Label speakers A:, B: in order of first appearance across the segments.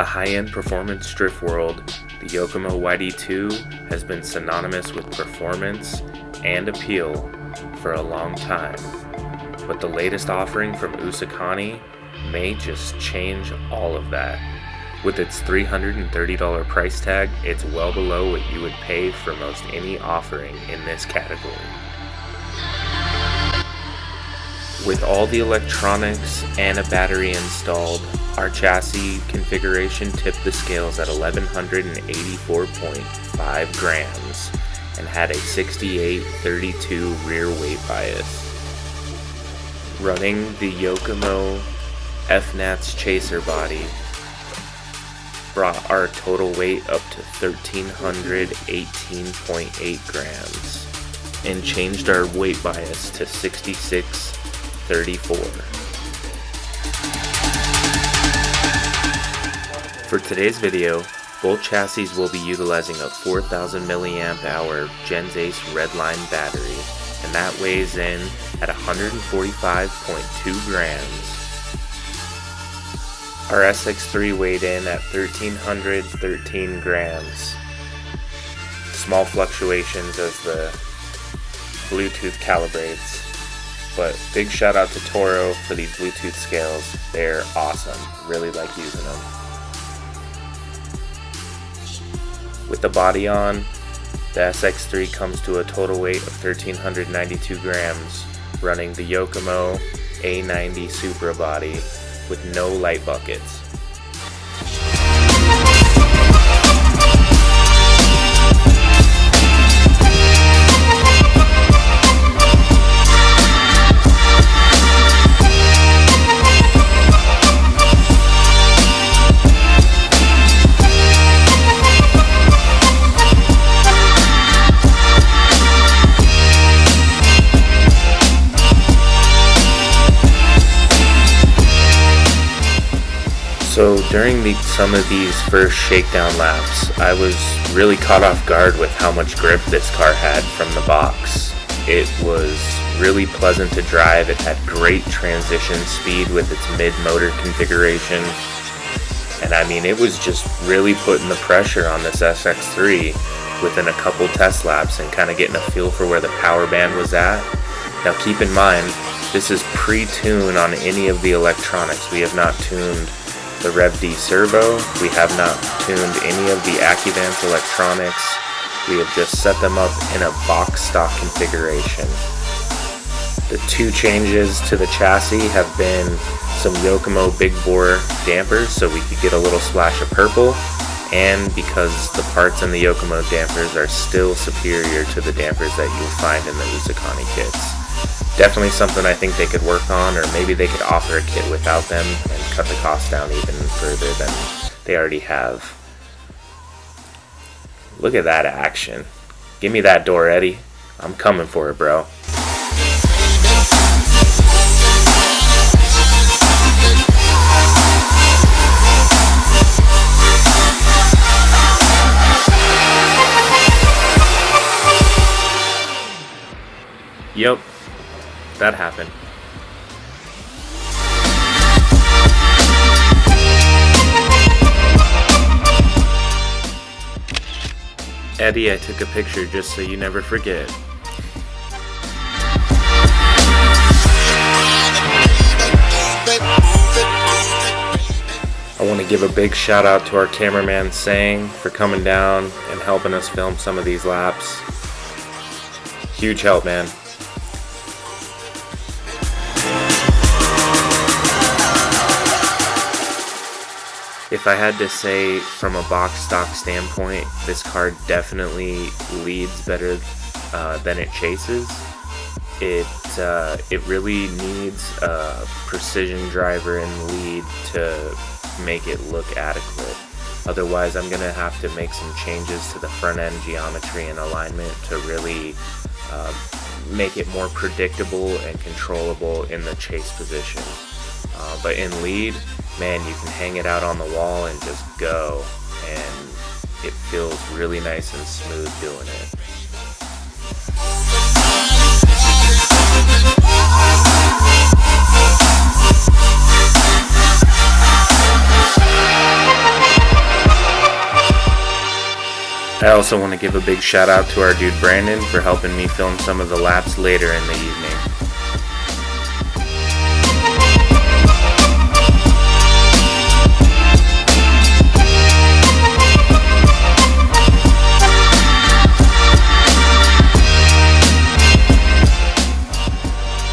A: the high-end performance drift world, the Yokomo YD2 has been synonymous with performance and appeal for a long time. But the latest offering from Usukani may just change all of that. With its $330 price tag, it's well below what you would pay for most any offering in this category. With all the electronics and a battery installed, our chassis configuration tipped the scales at 1184.5 grams and had a 68/32 rear weight bias. Running the Yokomo FNATS Chaser body brought our total weight up to 1318.8 grams and changed our weight bias to 66/34. For today's video, both chassis will be utilizing a 4000 milliamp hour Gens Ace Redline battery, and that weighs in at 145.2 grams. Our SX3 weighed in at 1313 grams. Small fluctuations as the Bluetooth calibrates, but big shout out to Toro for these Bluetooth scales. They're awesome. Really like using them. With the body on, the SX3 comes to a total weight of 1392 grams, running the Yokomo A90 Supra body with no light buckets. So during some of these first shakedown laps, I was really caught off guard with how much grip this car had from the box. It was really pleasant to drive. It had great transition speed with its mid-motor configuration. And I mean, it was just really putting the pressure on this SX3 within a couple test laps and kind of getting a feel for where the power band was at. Now keep in mind, this is pre-tune on any of the electronics. We have not tuned the Reve-D servo, we have not tuned any of the Accuvance electronics, we have just set them up in a box stock configuration. The two changes to the chassis have been some Yokomo big bore dampers so we could get a little splash of purple, and because the parts in the Yokomo dampers are still superior to the dampers that you'll find in the Usukani kits. Definitely something I think they could work on, or maybe they could offer a kit without them and cut the cost down even further than they already have. Look at that action. Give me that door, Eddie. I'm coming for it, bro. Yep. That happened. Eddie, I took a picture just so you never forget. I want to give a big shout out to our cameraman Sang for coming down and helping us film some of these laps. Huge help, man. If I had to say from a box stock standpoint, this car definitely leads better than it chases. It really needs a precision driver in lead to make it look adequate. Otherwise, I'm gonna have to make some changes to the front end geometry and alignment to really make it more predictable and controllable in the chase position. But in lead, man, you can hang it out on the wall and just go, and it feels really nice and smooth doing it. I also want to give a big shout out to our dude Brandon for helping me film some of the laps later in the evening.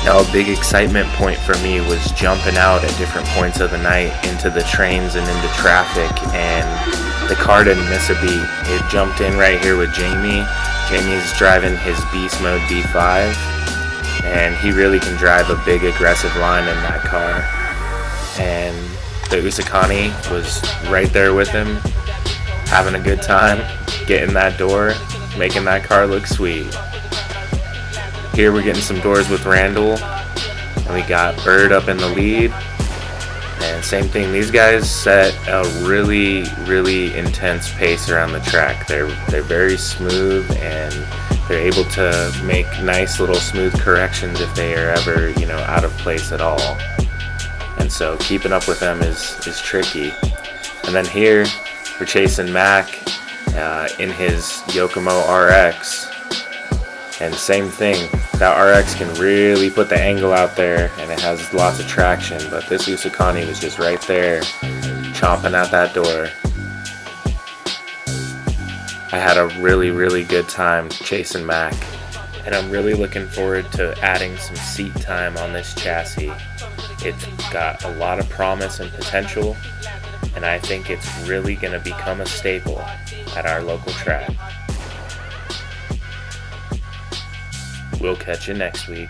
A: Now, a big excitement point for me was jumping out at different points of the night into the trains and into traffic, and the car didn't miss a beat. It jumped in right here with Jamie. Jamie's driving his Beast Mode D5, and he really can drive a big aggressive line in that car. And the Usukani was right there with him, having a good time, getting that door, making that car look sweet. Here we're getting some doors with Randall, and we got Bird up in the lead. And same thing, these guys set a really, really intense pace around the track. They're very smooth, and they're able to make nice little smooth corrections if they are ever, out of place at all. And so keeping up with them is tricky. And then here we're chasing Mac in his Yokomo RX. And same thing, that RX can really put the angle out there, and it has lots of traction, but this Usukani was just right there, chomping at that door. I had a really, really good time chasing Mac, and I'm really looking forward to adding some seat time on this chassis. It's got a lot of promise and potential, and I think it's really going to become a staple at our local track. We'll catch you next week.